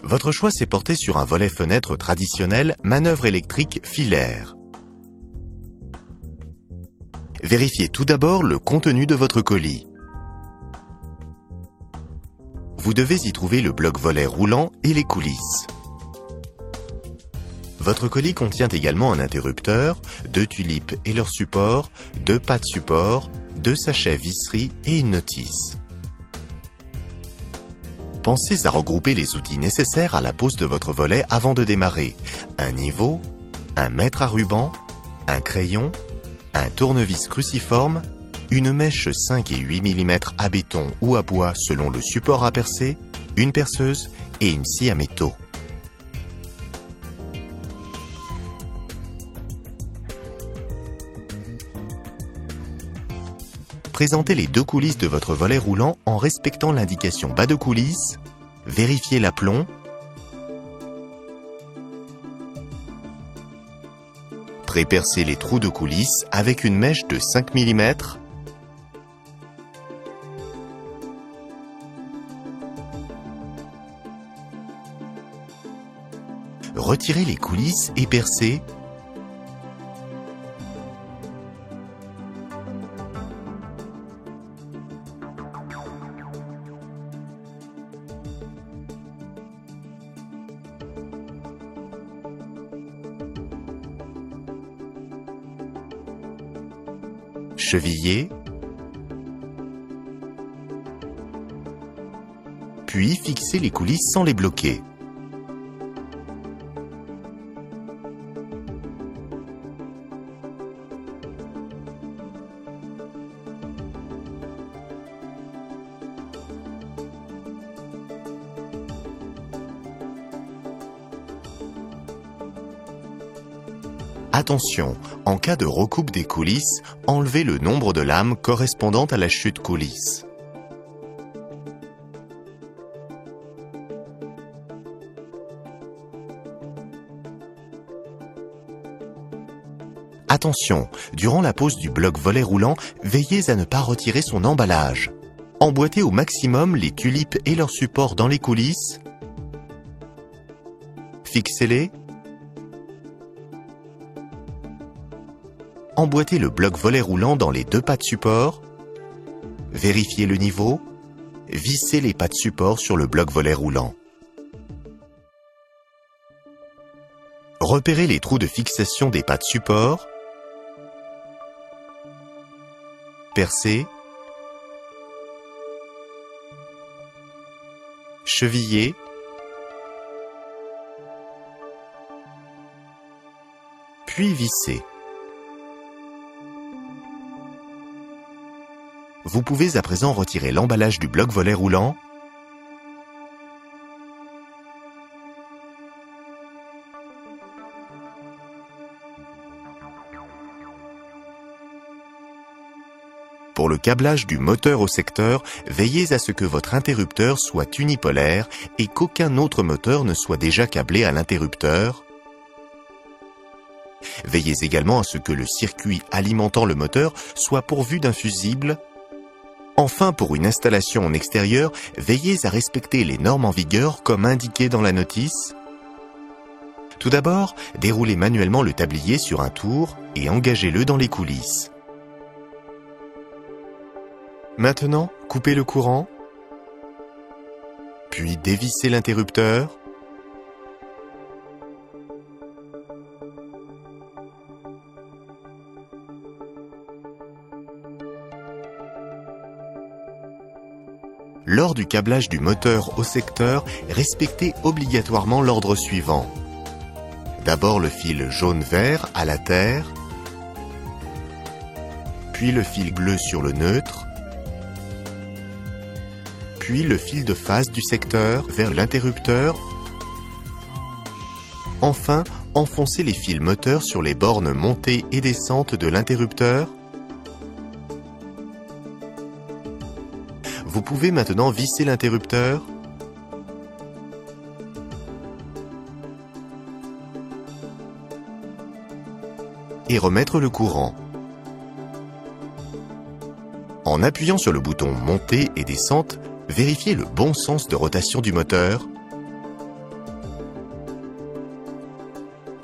Votre choix s'est porté sur un volet-fenêtre traditionnel, manœuvre électrique filaire. Vérifiez tout d'abord le contenu de votre colis. Vous devez y trouver le bloc-volet roulant et les coulisses. Votre colis contient également un interrupteur, 2 tulipes et leur support, 2 pattes support, 2 sachets visserie et une notice. Pensez à regrouper les outils nécessaires à la pose de votre volet avant de démarrer. Un niveau, un mètre à ruban, un crayon, un tournevis cruciforme, une mèche 5 et 8 mm à béton ou à bois selon le support à percer, une perceuse et une scie à métaux. Présentez les 2 coulisses de votre volet roulant en respectant l'indication bas de coulisse, vérifiez l'aplomb, pré-percez les trous de coulisse avec une mèche de 5 mm, retirez les coulisses et percez, chevillez, puis fixez les coulisses sans les bloquer. Attention, en cas de recoupe des coulisses, enlevez le nombre de lames correspondant à la chute coulisse. Attention, durant la pose du bloc volet roulant, veillez à ne pas retirer son emballage. Emboîtez au maximum les tulipes et leurs supports dans les coulisses. Fixez-les. Emboîtez le bloc volet roulant dans les 2 pattes support. Vérifiez le niveau. Vissez les pattes support sur le bloc volet roulant. Repérez les trous de fixation des pattes support. Percez. Chevillez. Puis vissez. Vous pouvez à présent retirer l'emballage du bloc volet roulant. Pour le câblage du moteur au secteur, veillez à ce que votre interrupteur soit unipolaire et qu'aucun autre moteur ne soit déjà câblé à l'interrupteur. Veillez également à ce que le circuit alimentant le moteur soit pourvu d'un fusible. Enfin, pour une installation en extérieur, veillez à respecter les normes en vigueur comme indiqué dans la notice. Tout d'abord, déroulez manuellement le tablier sur un tour et engagez-le dans les coulisses. Maintenant, coupez le courant, puis dévissez l'interrupteur. Lors du câblage du moteur au secteur, respectez obligatoirement l'ordre suivant. D'abord le fil jaune-vert à la terre, puis le fil bleu sur le neutre, puis le fil de phase du secteur vers l'interrupteur. Enfin, enfoncez les fils moteurs sur les bornes montées et descentes de l'interrupteur. Vous pouvez maintenant visser l'interrupteur. Et remettre le courant. En appuyant sur le bouton montée et descente, vérifiez le bon sens de rotation du moteur.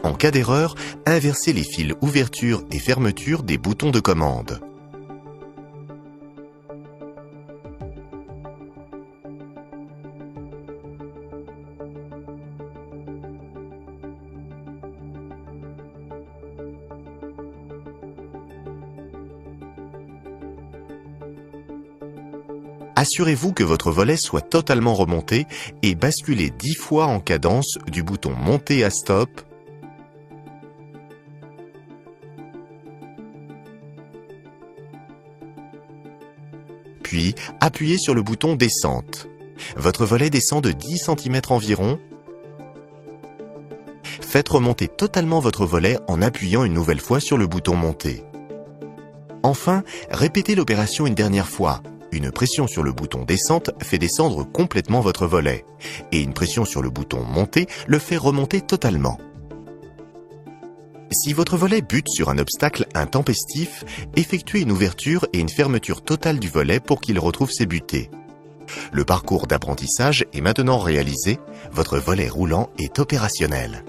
En cas d'erreur, inversez les fils ouverture et fermeture des boutons de commande. Assurez-vous que votre volet soit totalement remonté et basculez 10 fois en cadence du bouton monter à stop, puis appuyez sur le bouton descente. Votre volet descend de 10 cm environ. Faites remonter totalement votre volet en appuyant une nouvelle fois sur le bouton monter. Enfin, répétez l'opération une dernière fois. Une pression sur le bouton descente fait descendre complètement votre volet, et une pression sur le bouton monter le fait remonter totalement. Si votre volet bute sur un obstacle intempestif, effectuez une ouverture et une fermeture totale du volet pour qu'il retrouve ses butées. Le parcours d'apprentissage est maintenant réalisé, votre volet roulant est opérationnel.